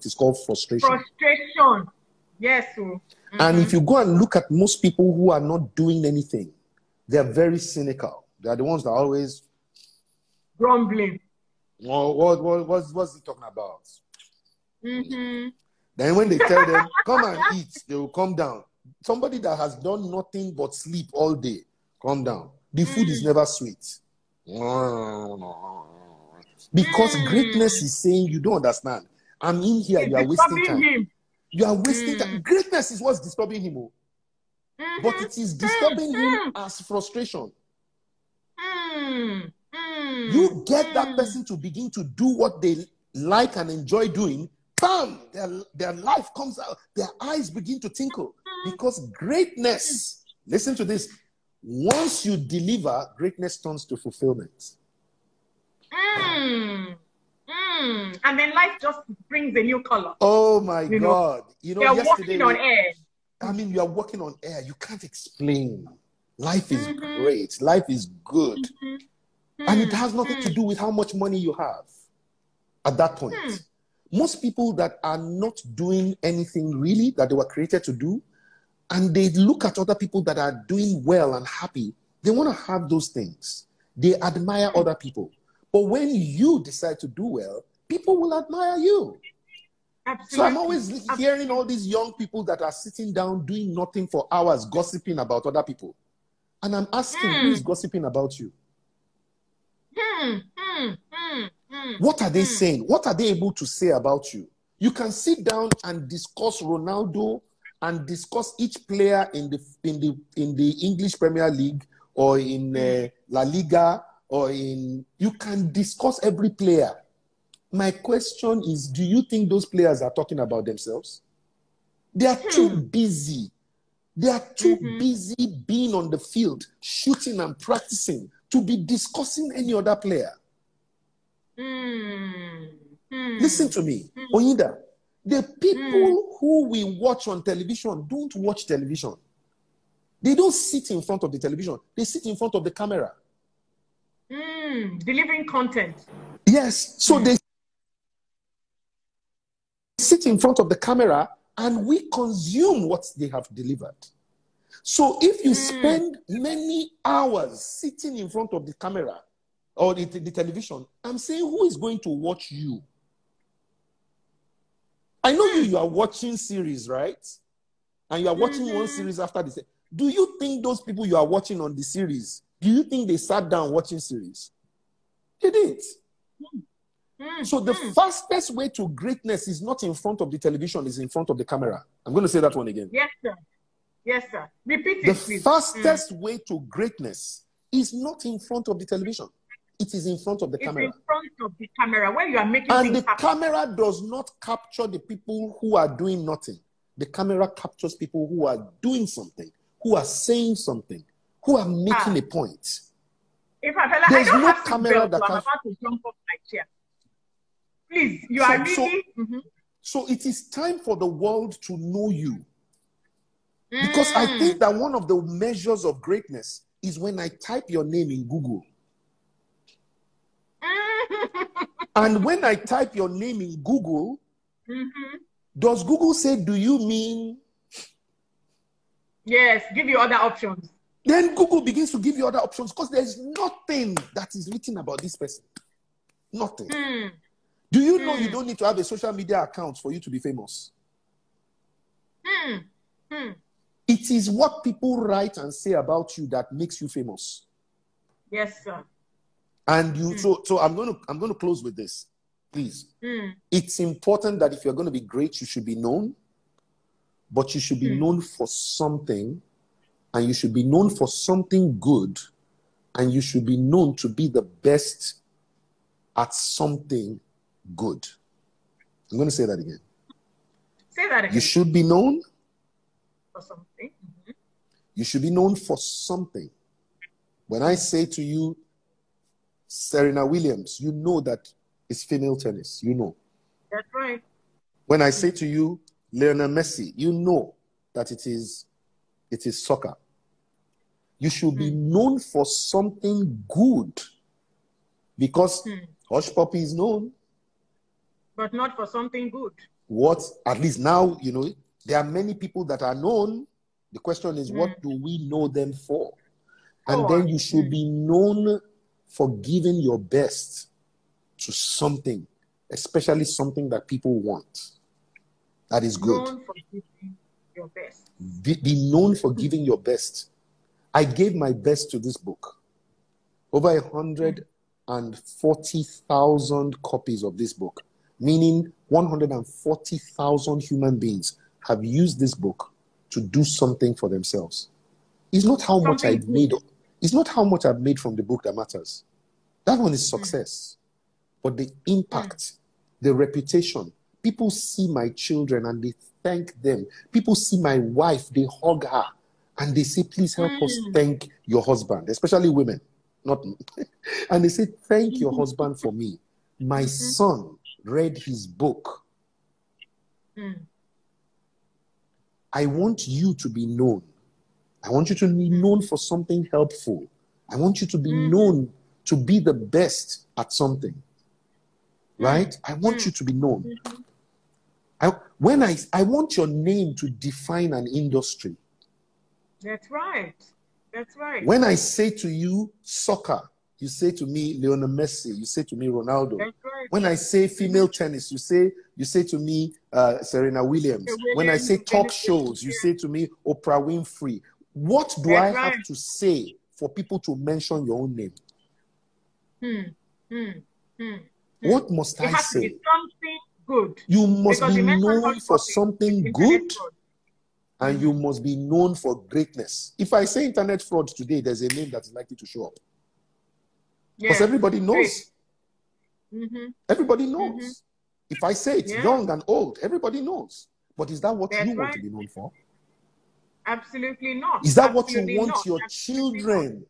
it is called frustration. Frustration. Yes. So. And if you go and look at most people who are not doing anything, they are very cynical. They are the ones that are always grumbling. Oh, what's he talking about? Then when they tell them, come and eat, they will come down. Somebody that has done nothing but sleep all day, come down. The food is never sweet. Because greatness is saying, you don't understand. I'm in here, you are wasting time. You are wasting time. Greatness is what's disturbing him. But it is disturbing him as frustration. You get that person to begin to do what they like and enjoy doing, bam, their life comes out, their eyes begin to tinkle. Because greatness, listen to this, once you deliver, greatness turns to fulfillment. And then life just brings a new color. Oh my God. You know, yesterday, walking on air. I mean, you are walking on air. You can't explain. Life is great. Life is good. And it has nothing to do with how much money you have at that point. Most people that are not doing anything really that they were created to do, and they look at other people that are doing well and happy, they want to have those things. They admire other people. But when you decide to do well, people will admire you. Absolutely. So I'm always hearing all these young people that are sitting down doing nothing for hours, gossiping about other people. And I'm asking, who is gossiping about you? What are they saying? What are they able to say about you? You can sit down and discuss Ronaldo and discuss each player in the English Premier League or in La Liga or you can discuss every player. My question is, do you think those players are talking about themselves? They are too busy. They are too busy being on the field, shooting and practicing to be discussing any other player. Listen to me, Oyinda. The people who we watch on television don't watch television. They don't sit in front of the television. They sit in front of the camera. Delivering content. Yes. So they sit in front of the camera and we consume what they have delivered. So if you spend many hours sitting in front of the camera or the television, I'm saying, who is going to watch you? I know you are watching series, right? And you are watching one series after the Do you think those people you are watching on the series, do you think they sat down watching series? They didn't. So the fastest way to greatness is not in front of the television, is in front of the camera. I'm going to say that one again. Yes, sir. Yes, sir. Repeat it, please. The fastest way to greatness is not in front of the television. It is in front of the camera. It's in front of the camera where you are making and things the camera does not capture the people who are doing nothing. The camera captures people who are doing something, who are saying something, who are making a point. If I There's don't no have camera that I'm can... about to jump off my chair. Please, you are really... So it is time for the world to know you. Because I think that one of the measures of greatness is when I type your name in Google. And when I type your name in Google, does Google say, do you mean? Yes, give you other options. Then Google begins to give you other options because there's nothing that is written about this person. Nothing. Do you know you don't need to have a social media account for you to be famous? It is what people write and say about you that makes you famous. Yes, sir. And you, so I'm going to close with this, please. It's important that if you're going to be great, you should be known, but you should be known for something, and you should be known for something good, and you should be known to be the best at something good. I'm going to say that again. Say that again. You should be known for something. You should be known for something. When I say to you, Serena Williams, you know that it's female tennis. You know. That's right. When I say to you, Lionel Messi, you know that it is soccer. You should be known for something good. Because Hush Puppy is known. But not for something good. What, at least now, you know, there are many people that are known. The question is, what do we know them for? And then you should be known for giving your best to something, especially something that people want. That is good. Known for giving your best. Be known for giving your best. I gave my best to this book. Over 140,000 copies of this book, meaning 140,000 human beings have used this book to do something for themselves. It's not how much I've made. It's not how much I've made from the book that matters. That one is success. But the impact, the reputation. People see my children and they thank them. People see my wife, they hug her, and they say, please help us thank your husband, especially women. Not me. And they say, thank your husband for me. My son read his book. I want you to be known. I want you to be known for something helpful. I want you to be known to be the best at something. Right? I want you to be known. I want your name to define an industry. That's right. That's right. When I say to you soccer, you say to me Lionel Messi, you say to me Ronaldo. That's right. When I say female tennis, you say to me Serena Williams. When I say talk shows, you say to me Oprah Winfrey. What do I have to say for people to mention your own name? What must I say? It has to be something good. You must be known for something good. And you must be known for greatness. If I say internet fraud today, there's a name that is likely to show up. Because everybody knows. Everybody knows. If I say it's young and old, everybody knows. But is that what you want to be known for? Absolutely not. Is that what you want your children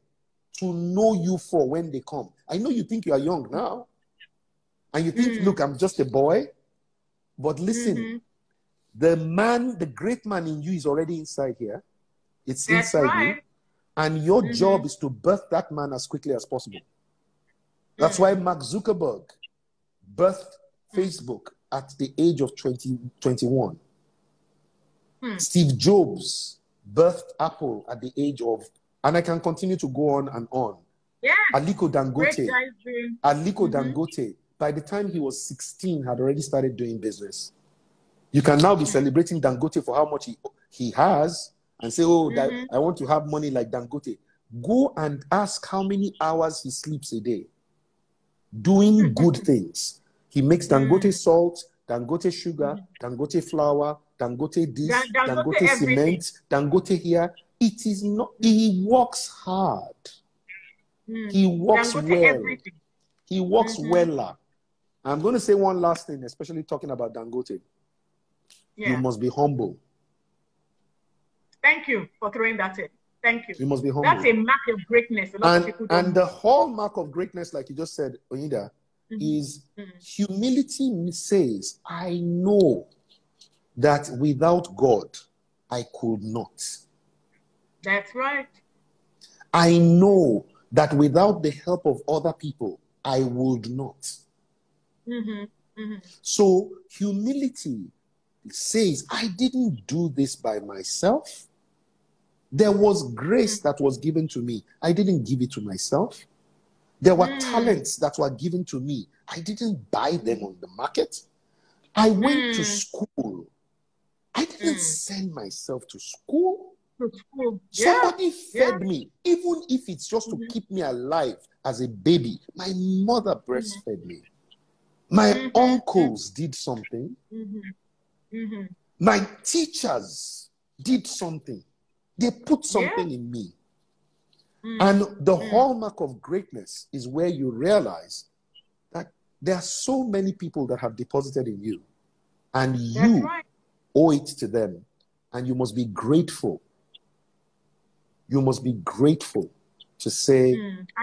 to know you for when they come? I know you think you are young now. And you think, look, I'm just a boy. But listen, the great man in you is already inside here. It's inside you. And your job is to birth that man as quickly as possible. That's why Mark Zuckerberg birthed Facebook at the age of 21. Steve Jobs birthed Apple at the age of, and I can continue to go on and on. Aliko Dangote, by the time he was 16, had already started doing business. You can now be celebrating Dangote for how much he has and say, oh, I want to have money like Dangote. Go and ask how many hours he sleeps a day doing good things. He makes Dangote salt, Dangote sugar, Dangote flour, Dangote this, Dangote cement, Dangote here. It is not, he works hard. He works well. He works well. I'm going to say one last thing, especially talking about Dangote. You must be humble. Thank you for throwing that in. Thank you. You must be humble. That's a mark of greatness. A lot of people don't and the hallmark of greatness, like you just said, Onyinda, is humility says, I know that without God, I could not. That's right. I know that without the help of other people, I would not. So humility says, I didn't do this by myself. There was grace that was given to me. I didn't give it to myself. There were talents that were given to me. I didn't buy them on the market. I went to school. I didn't send myself to school. Somebody fed me, even if it's just to keep me alive as a baby. My mother breastfed me. My uncles did something. My teachers did something. They put something in me. And the hallmark of greatness is where you realize that there are so many people that have deposited in you. And you owe it to them. And you must be grateful. You must be grateful to say,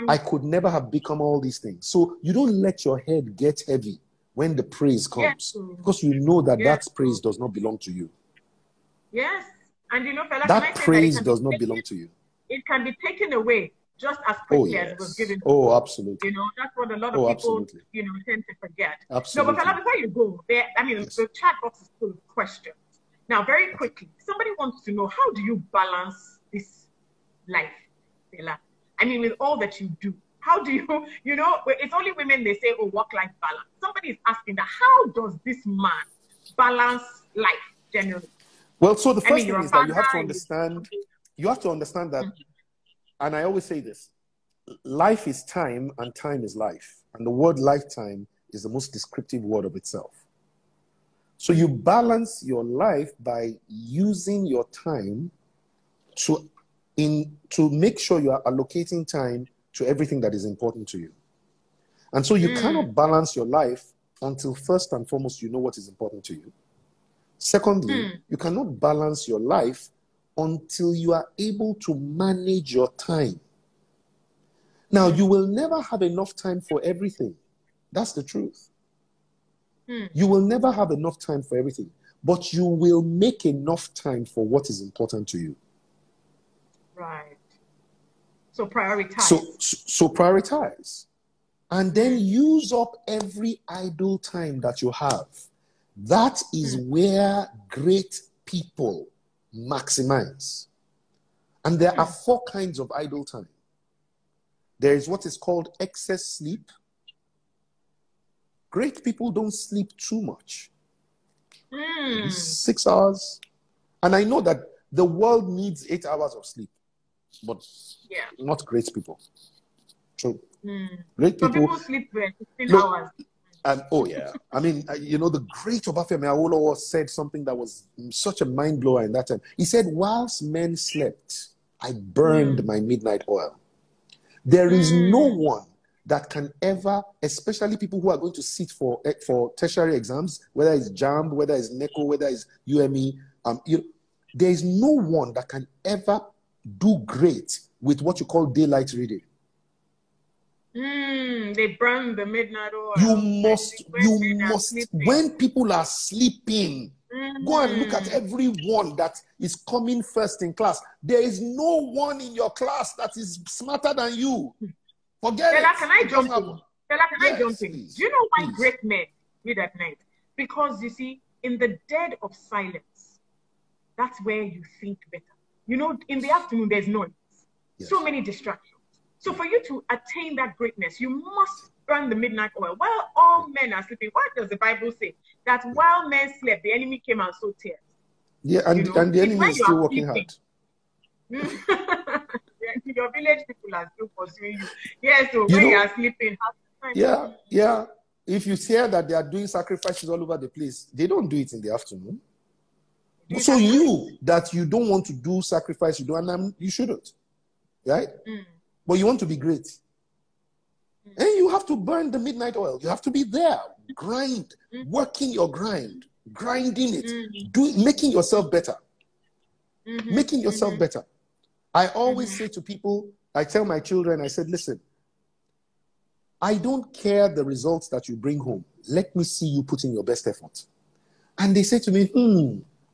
I could never have become all these things. So you don't let your head get heavy when the praise comes. Because you know that that praise does not belong to you. Yes. And you know, Fela, that praise does not belong to you. It can be taken away just as Oh, quickly as it was yes. given. Oh, absolutely. You know, that's what a lot Oh, of people, absolutely. you know, tend to forget. Absolutely. No, but Fela, before you go, Yes. the chat box is full of questions. Now, very quickly, somebody wants to know, how do you balance this life, Fela? I mean, with all that you do, how do you, you know, it's only women, they say, oh, work-life balance. Somebody is asking that, how does this man balance life generally? Well, so the first thing you're a is that father, you have to understand that, and I always say this, life is time and time is life. And the word lifetime is the most descriptive word of itself. So you balance your life by using your time to make sure you are allocating time to everything that is important to you. And so you cannot balance your life until first and foremost you know what is important to you. Secondly, you cannot balance your life until you are able to manage your time. Now, you will never have enough time for everything. That's the truth. You will never have enough time for everything, but you will make enough time for what is important to you. Right. So prioritize. So prioritize. And then use up every idle time that you have. That is where great people maximize. And there are 4 kinds of idle time. There is what is called excess sleep. Great people don't sleep too much. 6 hours. And I know that the world needs 8 hours of sleep, but not great people. True. Great people. Some people sleep 15 hours. Oh, yeah. I mean, you know, the great Obafemi Awolowo said something that was such a mind blower in that time. He said, whilst men slept, I burned my midnight oil. There is no one that can ever, especially people who are going to sit for tertiary exams, whether it's JAMB, whether it's NECO, whether it's UME, there is no one that can ever do great with what you call daylight reading. They burn the midnight oil. You must, when people are sleeping, go and look at everyone that is coming first in class. There is no one in your class that is smarter than you. Forget it. Can I jump in? I jump in? Please, do you know why please. Great men read at night? Because you see, in the dead of silence, that's where you think better. You know, in the afternoon, there's noise. Yes. So many distractions. So for you to attain that greatness, you must burn the midnight oil. While all men are sleeping, what does the Bible say? That while men slept, the enemy came and sowed tears. Yeah, and the enemy is still working hard. Your village people are still pursuing you. Yes, so when you are sleeping, yeah. If you hear that they are doing sacrifices all over the place, they don't do it in the afternoon. So you don't want to do sacrifice, you shouldn't, right? But you want to be great. And you have to burn the midnight oil. You have to be there, working your grind, grinding it, making yourself better. Making yourself better. I always say to people, I tell my children, I said, listen, I don't care the results that you bring home. Let me see you put in your best effort. And they say to me,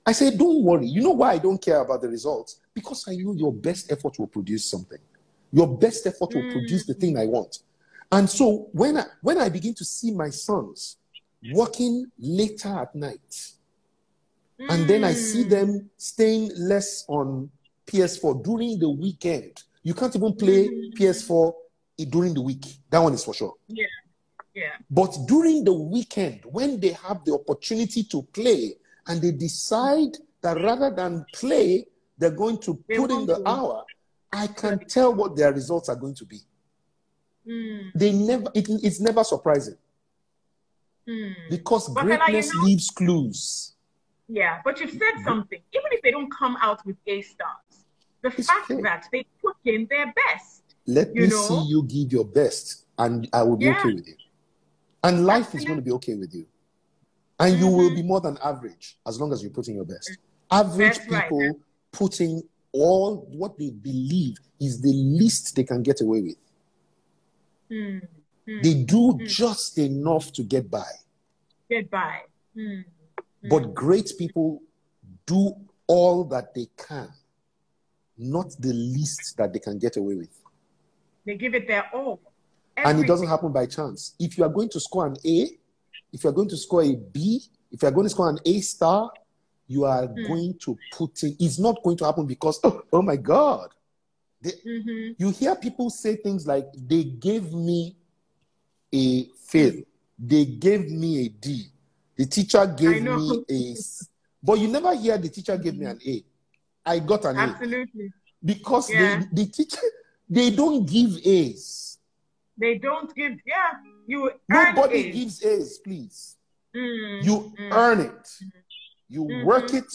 I say, don't worry. You know why I don't care about the results? Because I know your best effort will produce something. Your best effort will produce the thing I want. And so when I begin to see my sons working later at night, and then I see them staying less on PS4 during the weekend. You can't even play PS4 during the week. That one is for sure. Yeah. But during the weekend, when they have the opportunity to play, and they decide that rather than play, they're going to put in the hour, I can tell what their results are going to be. It's never surprising. Because greatness leaves clues. Yeah, but you've said something. Even if they don't come out with A stars, the fact that they put in their best. Let me see you give your best, and I will be okay with you. And life is going to be okay with you. And you will be more than average as long as you put in your best. Average people put in all what they believe is the least they can get away with. They do just enough to get by. But great people do all that they can, not the least that they can get away with. They give it their all. And it doesn't happen by chance. If you are going to score an A, if you are going to score a B, if you are going to score an A star, you are going to put it. It's not going to happen because, oh my God. You hear people say things like, they gave me a fail. They gave me a D. The teacher gave me a... But you never hear the teacher gave me an A. I got an A. Absolutely. Because the teacher, they don't give A's. They don't give, Nobody gives A's, please. You earn it. You work it.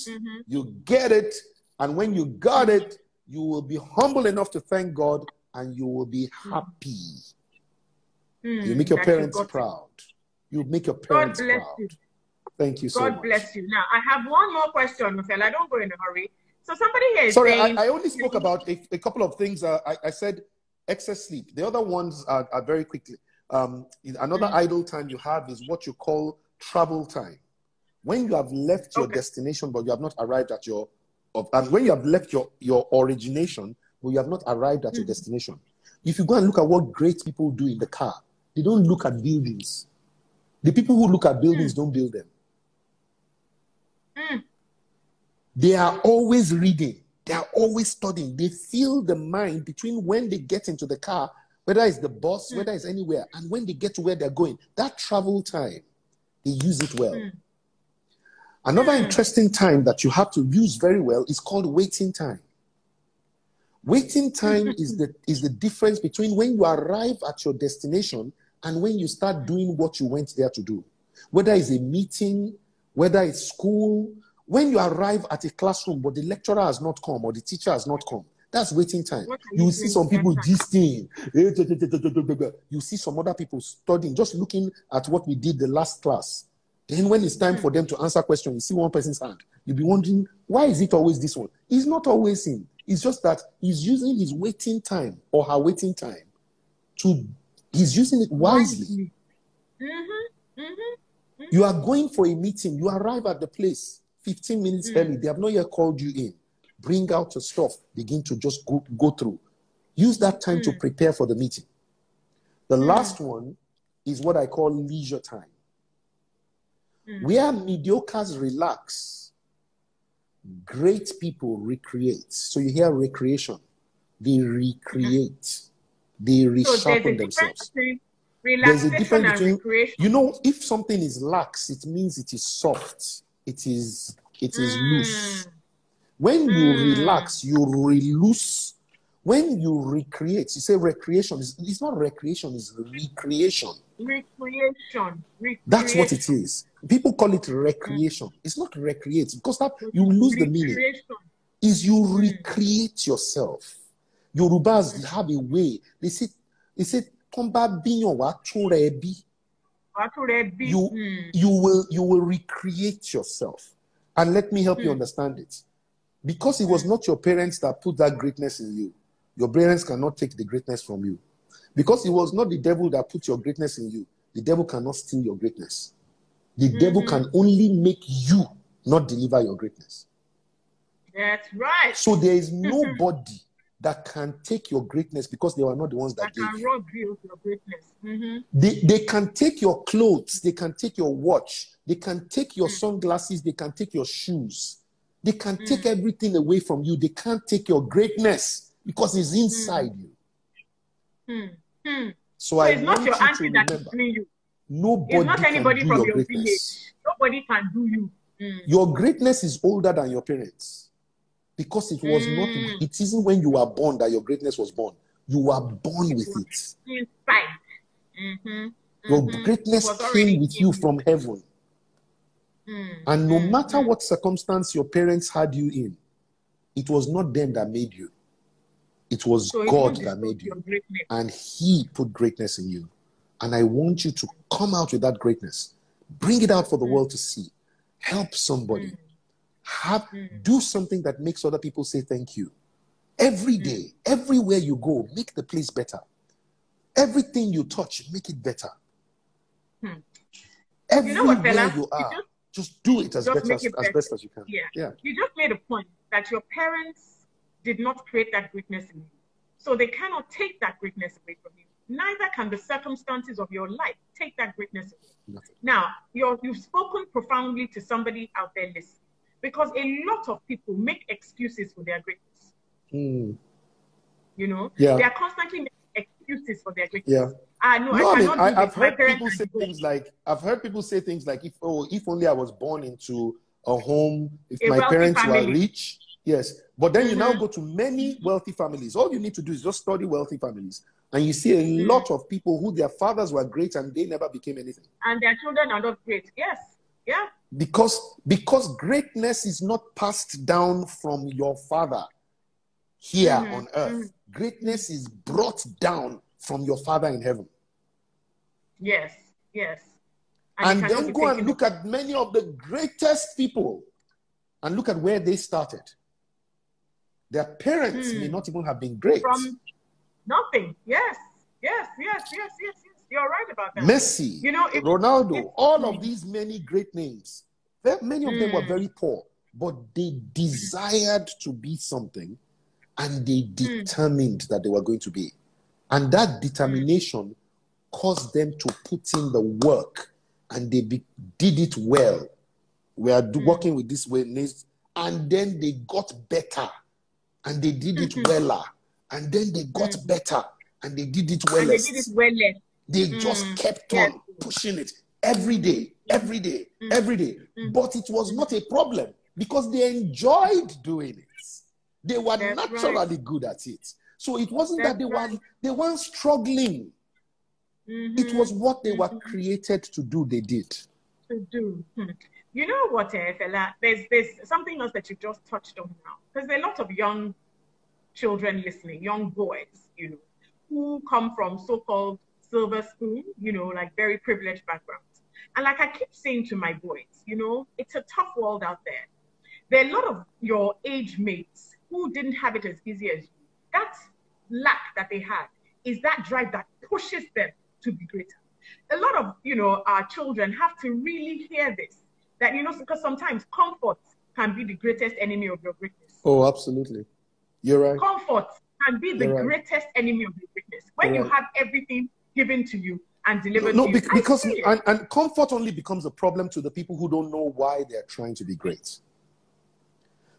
You get it. And when you got it, you will be humble enough to thank God and you will be happy. You make your parents proud. You make your parents proud. You. Thank you so much. God bless you. Now, I have one more question, Mufela. I don't go in a hurry. So somebody here is Sorry, saying... I only spoke about a couple of things. I said excess sleep. The other ones are very quickly. Another idle time you have is what you call travel time. When you have left your destination, but you have not arrived at your... and when you have left your origination, but you have not arrived at your destination. If you go and look at what great people do in the car, they don't look at buildings. The people who look at buildings don't build them. They are always reading. They are always studying. They feel the mind between when they get into the car, whether it's the bus, whether it's anywhere, and when they get to where they're going. That travel time, they use it well. Another interesting time that you have to use very well is called waiting time. Waiting time is the difference between when you arrive at your destination and when you start doing what you went there to do. Whether it's a meeting, whether it's school, when you arrive at a classroom but the lecturer has not come or the teacher has not come, that's waiting time. You see some people gisting. You see some other people studying, just looking at what we did the last class. Then when it's time for them to answer questions, you see one person's hand. You'll be wondering, why is it always this one? He's not always in. It's just that he's using his waiting time or her waiting time he's using it wisely. You are going for a meeting. You arrive at the place 15 minutes early. They have not yet called you in. Bring out your stuff. Begin to just go through. Use that time to prepare for the meeting. The last one is what I call leisure time. Where mediocres relax, great people recreate. So you hear recreation. They recreate. They resharpen themselves. There's a difference between, you know, if something is lax, it means it is soft. It is loose. When you relax, you release. When you recreate, you say recreation. It's not recreation, it's recreation. Recreation. That's what it is. People call it recreation. It's not recreate because that you lose the meaning. Is you recreate yourself. Yorubas have a way. They say, you will recreate yourself. And let me help you understand it. Because it was not your parents that put that greatness in you. Your parents cannot take the greatness from you. Because it was not the devil that put your greatness in you. The devil cannot steal your greatness. The devil can only make you not deliver your greatness. That's right. So there is nobody that can take your greatness because they were not the ones that gave you. Rob you your greatness. They can take your clothes. They can take your watch. They can take your sunglasses. They can take your shoes. They can take everything away from you. They can't take your greatness because it's inside you. So I it's not want your you to auntie that remember, is doing you. nobody It's not anybody can do from your your greatness. village. Nobody can do you. Your greatness is older than your parents. Because it was not, it isn't when you were born that your greatness was born. You were born with it. Inside. Your greatness came with you from heaven. And no matter what circumstance your parents had you in, it was not them that made you. It was God that made you. And He put greatness in you. And I want you to come out with that greatness. Bring it out for the world to see. Help somebody. Do something that makes other people say thank you. Every day, everywhere you go, make the place better. Everything you touch, make it better. Everywhere you are, just do it as best as you can. Yeah. You just made a point that your parents did not create that greatness in you. So they cannot take that greatness away from you. Neither can the circumstances of your life take that greatness away. Nothing. Now, you've spoken profoundly to somebody out there listening, because a lot of people make excuses for their greatness. Mm. You know, Yeah. they are constantly making excuses for their greatness. Yeah. No, I've heard people say things like, if only I was born into a home, if my parents were rich. Yes. But then you now go to many wealthy families. All you need to do is just study wealthy families. And you see a lot of people who their fathers were great and they never became anything. And their children are not great. Yes. Yeah. Because greatness is not passed down from your father here on earth. Greatness is brought down from your Father in heaven. Yes, yes. And then go and look at many of the greatest people and look at where they started. Their parents may not even have been great. From nothing. Yes, yes, yes, yes, yes, yes. You're right about that. Messi, Ronaldo, all of these many great names, many of them were very poor, but they desired to be something and they determined that they were going to be. And that determination caused them to put in the work, and they did it well. We are working with this way, and then they got better, and they did it weller, and then they got better, and they did it well. They just kept on pushing it every day, every day, every day. But it was not a problem because they enjoyed doing it. They were naturally good at it. So it wasn't that they weren't struggling. It was what they were created to do, they did. You know what, Fela? There's something else that you just touched on now. Because there are a lot of young children listening, young boys, you know, who come from so-called silver spoon, you know, like very privileged backgrounds. And like I keep saying to my boys, you know, it's a tough world out there. There are a lot of your age mates who didn't have it as easy as you. That lack that they had is that drive that pushes them to be greater. A lot of, you know, our children have to really hear this, that, you know, because sometimes comfort can be the greatest enemy of your greatness. Oh, absolutely. You're right. Comfort can be the greatest enemy of your greatness. When you have everything given to you and delivered to you. Because and comfort only becomes a problem to the people who don't know why they're trying to be great.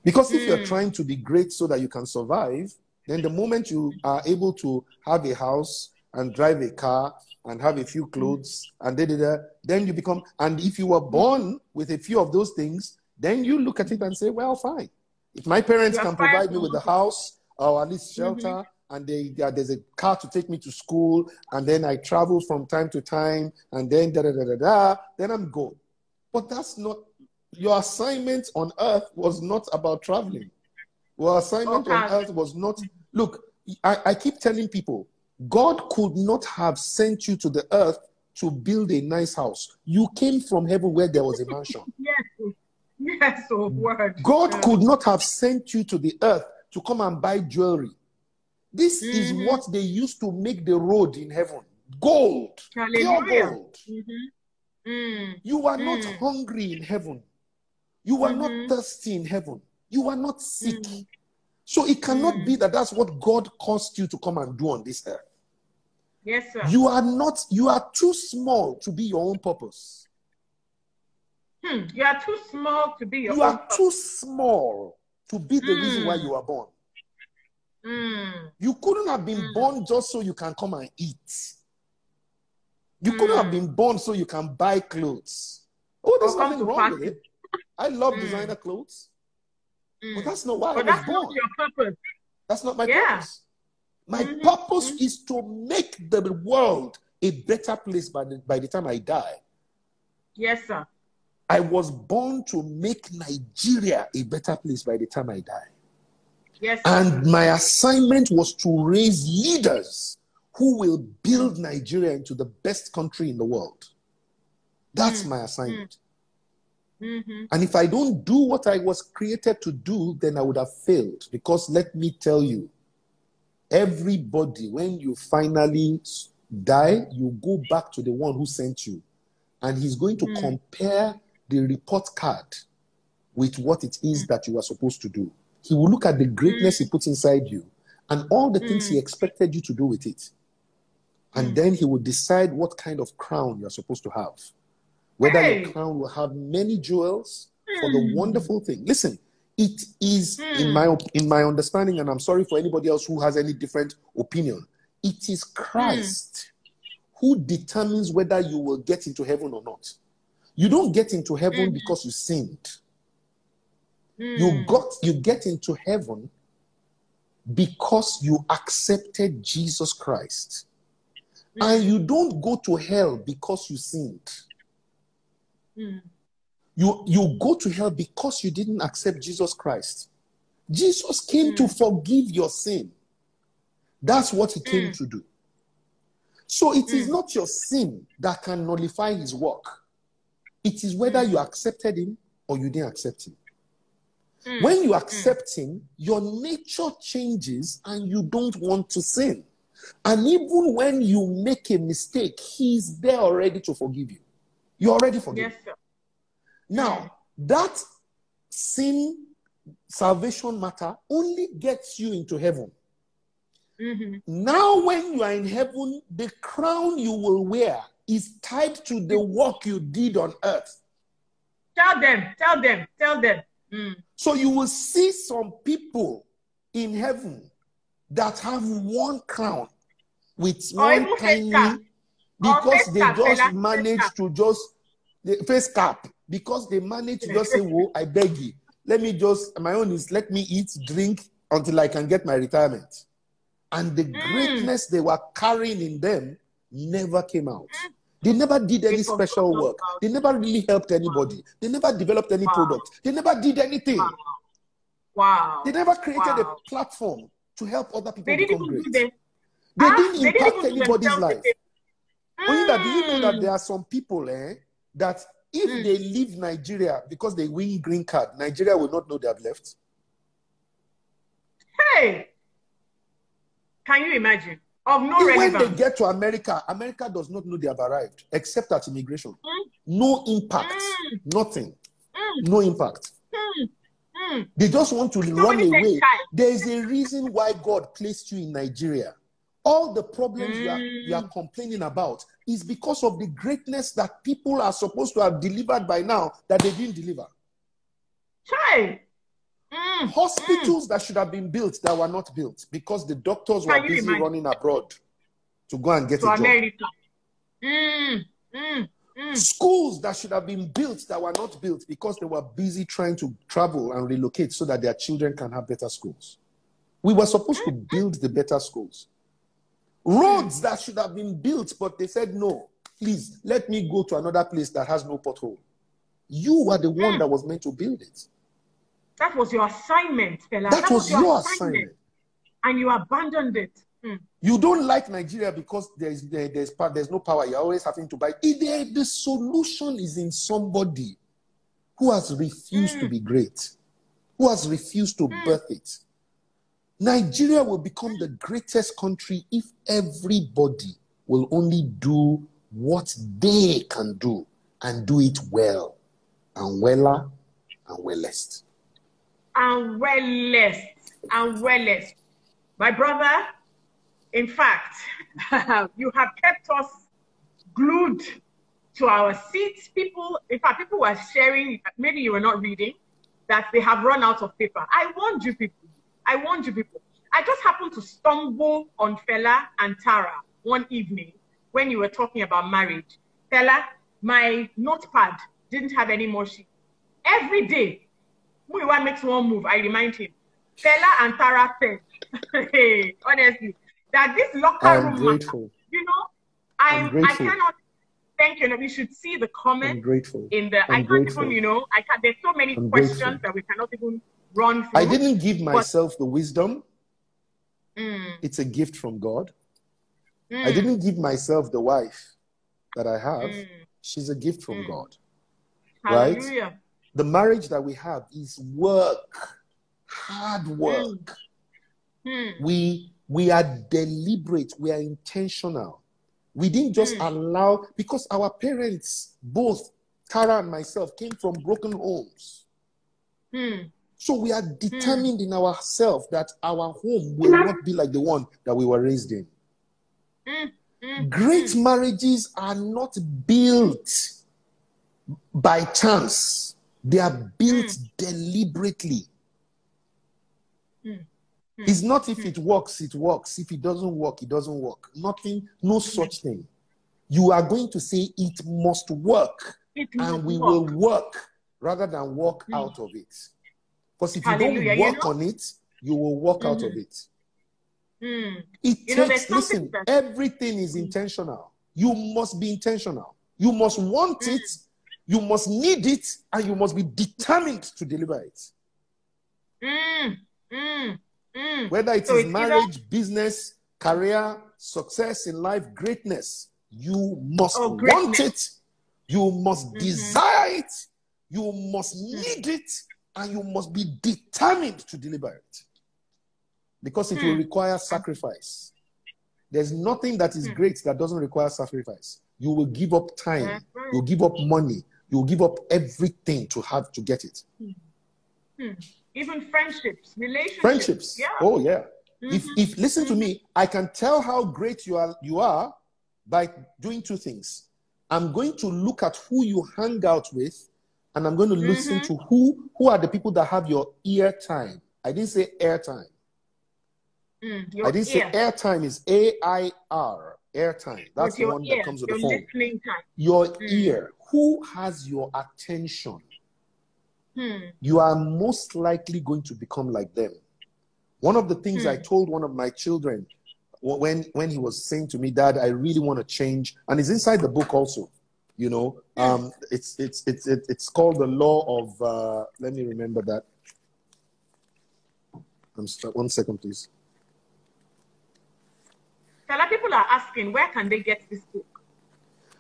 Because if you're trying to be great so that you can survive, then the moment you are able to have a house and drive a car and have a few clothes and then you become, and if you were born with a few of those things, then you look at it and say, well, fine. If my parents can provide me with a house or at least shelter, and there's a car to take me to school, and then I travel from time to time, and then then I'm good. But that's not, your assignment on earth was not about traveling. Your assignment on earth was not, look, I keep telling people, God could not have sent you to the earth to build a nice house. You came from heaven where there was a mansion. Yes, word. God could not have sent you to the earth to come and buy jewelry. This is what they used to make the road in heaven. Gold. Hallelujah. Pure gold. You are not hungry in heaven. You are not thirsty in heaven. You are not sick. So it cannot be that that's what God caused you to come and do on this earth. Yes, sir. You are too small to be your own purpose. You are too small to be your own You are too small to be the reason why you are born. You couldn't have been born just so you can come and eat. You couldn't have been born so you can buy clothes. Oh, there's nothing wrong with it. I love designer clothes. But that's not why I was born. But that's not your purpose. That's not my purpose. My purpose is to make the world a better place by the time I die. Yes, sir. I was born to make Nigeria a better place by the time I die. Yes, sir. And my assignment was to raise leaders who will build Nigeria into the best country in the world. That's my assignment. And if I don't do what I was created to do, then I would have failed. Because let me tell you, everybody, when you finally die, you go back to the one who sent you. And he's going to compare the report card with what it is that you are supposed to do. He will look at the greatness he puts inside you and all the things he expected you to do with it. And then he will decide what kind of crown you're supposed to have. Whether your crown will have many jewels for the wonderful thing. Listen, it is, in my understanding, and I'm sorry for anybody else who has any different opinion, it is Christ who determines whether you will get into heaven or not. You don't get into heaven because you sinned. You get into heaven because you accepted Jesus Christ. And you don't go to hell because you sinned. You go to hell because you didn't accept Jesus Christ. Jesus came to forgive your sin. That's what he came to do. So it is not your sin that can nullify his work. It is whether you accepted him or you didn't accept him. When you accept him, your nature changes and you don't want to sin. And even when you make a mistake, he's there already to forgive you. You're already forgiven. Yes, sir. Now, that sin salvation matter only gets you into heaven. Now, when you are in heaven, the crown you will wear is tied to the work you did on earth. Tell them. So you will see some people in heaven that have one crown with one tiny, because they just managed to the face cap, because they managed to just say, "Whoa, I beg you, my own is let me eat, drink until I can get my retirement." And the greatness they were carrying in them never came out. They never did any special work. They never really helped anybody. They never developed any product. They never did anything. Wow. They never created a platform to help other people become great. They didn't impact anybody's life. Only that, do you know that there are some people that if they leave Nigeria because they win green card, Nigeria will not know they have left? Hey! Can you imagine? Of no relevance. When they get to America, America does not know they have arrived, except at immigration. No impact. Nothing. No impact. They just want to run away. There is a reason why God placed you in Nigeria. All the problems you are complaining about is because of the greatness that people are supposed to have delivered by now that they didn't deliver. Hospitals that should have been built that were not built because the doctors were busy running abroad to go and get a job. Schools that should have been built that were not built because they were busy trying to travel and relocate so that their children can have better schools. We were supposed to build the better schools. Roads that should have been built, but they said, no, please, let me go to another place that has no pothole. You were the one that was meant to build it. That was your assignment, fella. That was your assignment. And you abandoned it. You don't like Nigeria because there's no power. You're always having to buy. The solution is in somebody who has refused to be great, who has refused to birth it. Nigeria will become the greatest country if everybody will only do what they can do and do it well and weller and wellest. And wellest. My brother, in fact, you have kept us glued to our seats. People were sharing, maybe you were not reading, that they have run out of paper. I warned you people. I just happened to stumble on Fela and Tara one evening when you were talking about marriage. Fela, my notepad didn't have any more sheets. Every day, Muiwa makes one move, I remind him. Fela and Tara said, hey, honestly, that this locker room, grateful. You know, I cannot thank you. We should see the comment in the. I can't even, you know, there's so many questions that we cannot even run through. I didn't give myself the wisdom. It's a gift from God. I didn't give myself the wife that I have. She's a gift from God. Hallelujah. Right? The marriage that we have is work, hard work. We are deliberate. We are intentional. We didn't just allow, because our parents, both Tara and myself, came from broken homes. So we are determined in ourselves that our home will not be like the one that we were raised in. Great marriages are not built by chance. They are built deliberately. It's not if it works, it works. If it doesn't work, it doesn't work. Nothing, no such thing. You are going to say it must work, and we will work rather than walk out of it. Because if you don't work on it, you will walk out of it. It takes, listen, everything is intentional. You must be intentional. You must want it, you must need it, and you must be determined to deliver it. Whether it is marriage, business, career, success in life, greatness, you must want it, you must desire it, you must need it, and you must be determined to deliver it. Because it will require sacrifice. There's nothing that is great that doesn't require sacrifice. You will give up time, you'll give up money, you'll give up everything to have to get it. Even friendships, relationships. Friendships. Yeah. Oh yeah. If listen to me, I can tell how great you are by doing two things. I'm going to look at who you hang out with, and I'm going to listen to who are the people that have your ear time. I didn't say airtime. I didn't say airtime is AIR, airtime. That's the one that comes with the phone. Listening time. Your ear. Who has your attention? You are most likely going to become like them. One of the things I told one of my children when he was saying to me, Dad, I really want to change, and it's inside the book also. You know, it's called the law of. Let me remember that. 1 second, please. Fela, people are asking, where can they get this book?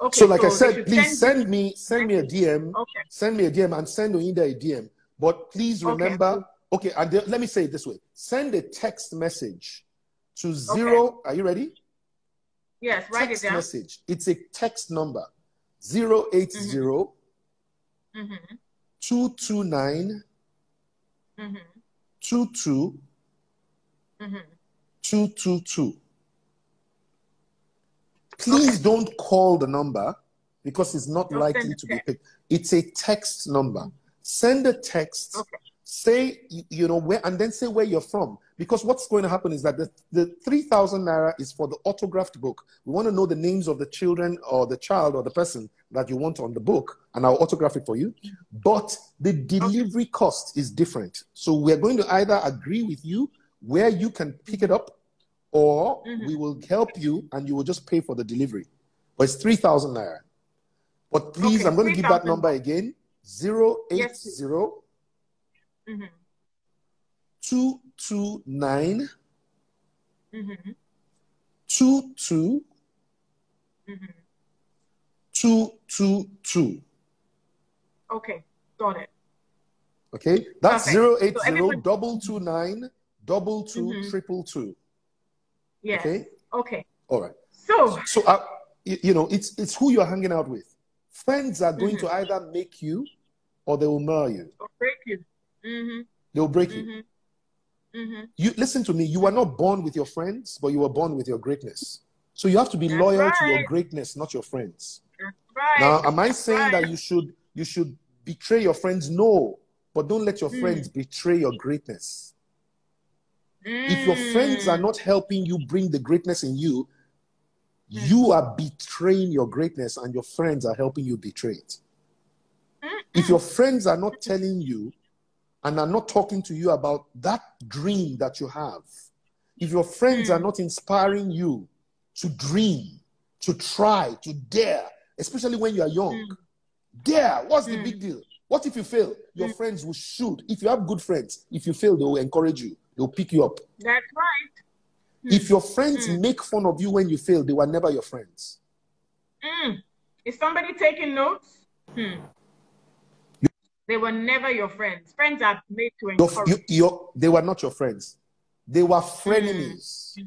Okay, so like I said, please send me a DM. Okay. Send me a DM and send Oyinda a DM. But please remember, and let me say it this way. Send a text message to 0. Are you ready? Yes, write it down. Text message. It's a text number. 080 229 22 222. Please don't call the number because it's not likely to be picked. It's a text number. Send a text. Say, you know, where, and then say where you're from. Because what's going to happen is that the 3,000 naira is for the autographed book. We want to know the names of the children or the child or the person that you want on the book, and I'll autograph it for you. But the delivery cost is different. So we're going to either agree with you where you can pick it up, or we will help you and you will just pay for the delivery. But it's 3,000 naira. But please, I'm going to give that number again. 080 229 22 222. Okay, got it. Okay, that's 080 229 22 Yes. Okay. Okay. All right. So you know, it's who you're hanging out with. Friends are going to either make you or they will mar you. Or break you. They'll break you. You listen to me. You were not born with your friends, but you were born with your greatness. So you have to be loyal to your greatness, not your friends. That's right. Now, am I saying that you should betray your friends? No, but don't let your friends betray your greatness. If your friends are not helping you bring the greatness in you, you are betraying your greatness, and your friends are helping you betray it. If your friends are not telling you and are not talking to you about that dream that you have, if your friends are not inspiring you to dream, to try, to dare, especially when you are young, dare, what's the big deal? What if you fail? Your friends will shoot. If you have good friends, if you fail, they will encourage you. They'll pick you up. That's right. If your friends make fun of you when you fail, they were never your friends. Is somebody taking notes? They were never your friends. Friends are made to encourage. They were not your friends. They were frenemies.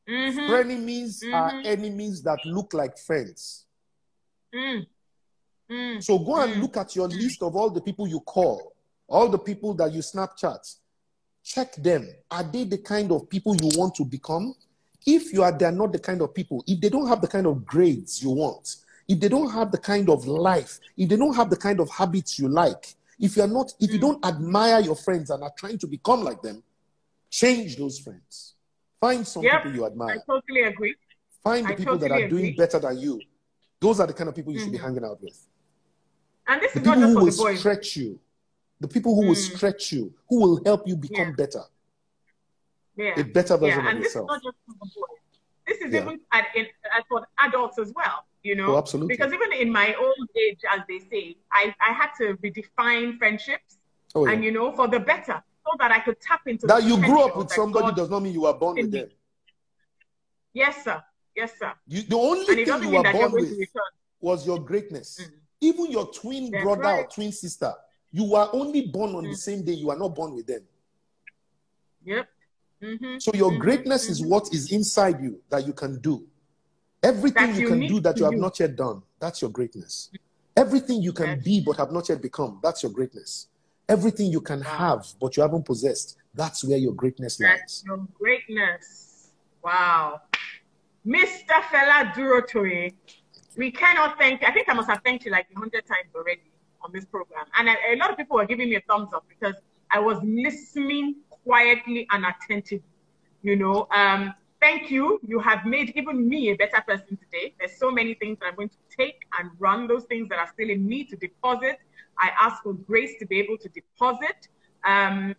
Frenemies are enemies that look like friends. So go and look at your list of all the people you call All the people that you Snapchat, check them. Are they the kind of people you want to become? If they're not the kind of people, if they don't have the kind of grades you want, if they don't have the kind of life, if they don't have the kind of habits you like, if you don't admire your friends and are trying to become like them, change those friends. Find some people you admire. I totally agree. Find the people that are doing better than you. Those are the kind of people you should be hanging out with. And this the is people not just who for will the boys. stretch you. The people who will stretch you, who will help you become better. Yeah. A better version of and yourself. This is not just for the boys. This is even for adults as well, you know. Oh, absolutely. Because even in my old age, as they say, I had to redefine friendships, and you know, for the better, so that I could tap into that you grew up with somebody does not mean you were born with them. Yes, sir. Yes, sir. The only thing you were born with was your greatness. Even your twin brother or twin sister, you were only born on the same day. You are not born with them. Yep. So your greatness is what is inside you that you can do. Everything you can do that you have not yet done, that's your greatness. Everything you can be but have not yet become, that's your greatness. Everything you can have but you haven't possessed, that's where your greatness lies. That's your greatness. Wow. Mr. Fela Durotoye, we cannot thank, I think I must have thanked you like 100 times already on this program. And a lot of people were giving me a thumbs up because I was listening quietly and attentively, you know. Thank you. You have made even me a better person today. There's so many things that I'm going to take and run, those things that are still in me to deposit. I ask for grace to be able to deposit. And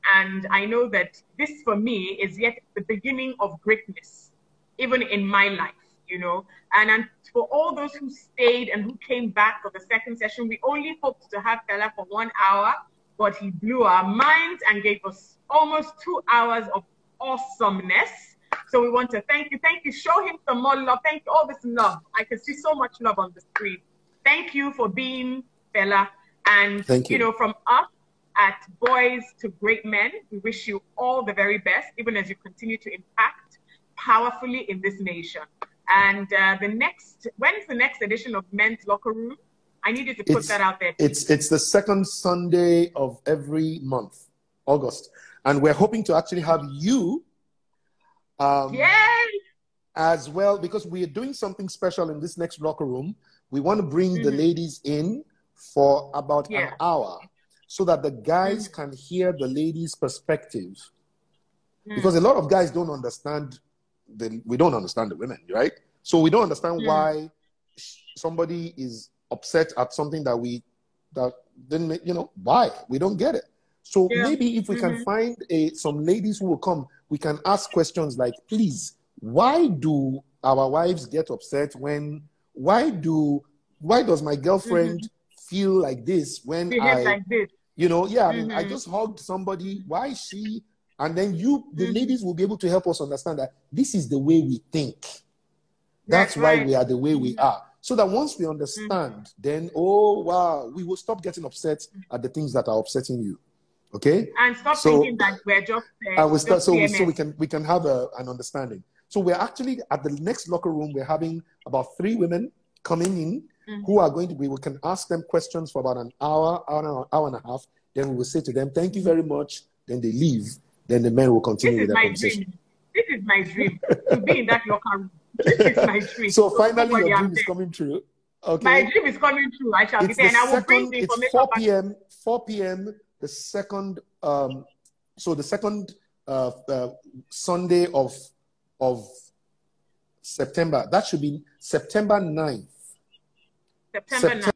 I know that this for me is yet the beginning of greatness, even in my life, you know. And for all those who stayed and who came back for the second session, we only hoped to have Fela for 1 hour, but he blew our minds and gave us almost 2 hours of awesomeness. So we want to thank you. Thank you. Show him some more love. Thank you. All this love. I can see so much love on the screen. Thank you for being Fela. And, you know, from us at Boys to Great Men, we wish you all the very best, even as you continue to impact powerfully in this nation. And when's the next edition of Men's Locker Room? I needed to put that out there. It's the second Sunday of every month, August. And we're hoping to actually have you as well, because we are doing something special in this next locker room. We want to bring the ladies in for about an hour so that the guys can hear the ladies' perspective. Because a lot of guys don't understand, we don't understand the women, right? So we don't understand why somebody is upset at something that didn't make, you know, why? We don't get it. So maybe if we can find some ladies who will come, we can ask questions like, please, why do our wives get upset why does my girlfriend feel like this when you know, I mean, I just hugged somebody, why is she? And then the ladies will be able to help us understand that this is the way we think. That's why we are the way we are. So that once we understand, then, oh, wow, we will stop getting upset at the things that are upsetting you. Okay? And stop thinking that we're just so we can have an understanding. So we're actually, at the next locker room, we're having about 3 women coming in who are going to we can ask them questions for about an hour and a half. Then we will say to them, thank you very much. Then they leave. Then the men will continue with their conversation. This is my dream, to be in that locker room. This is my dream. So finally, your dream is coming true. Okay. My dream is coming true. I shall be there, and I will bring the information. It's 4 p.m. The second, so the second Sunday of September. That should be September 9th. September 9th.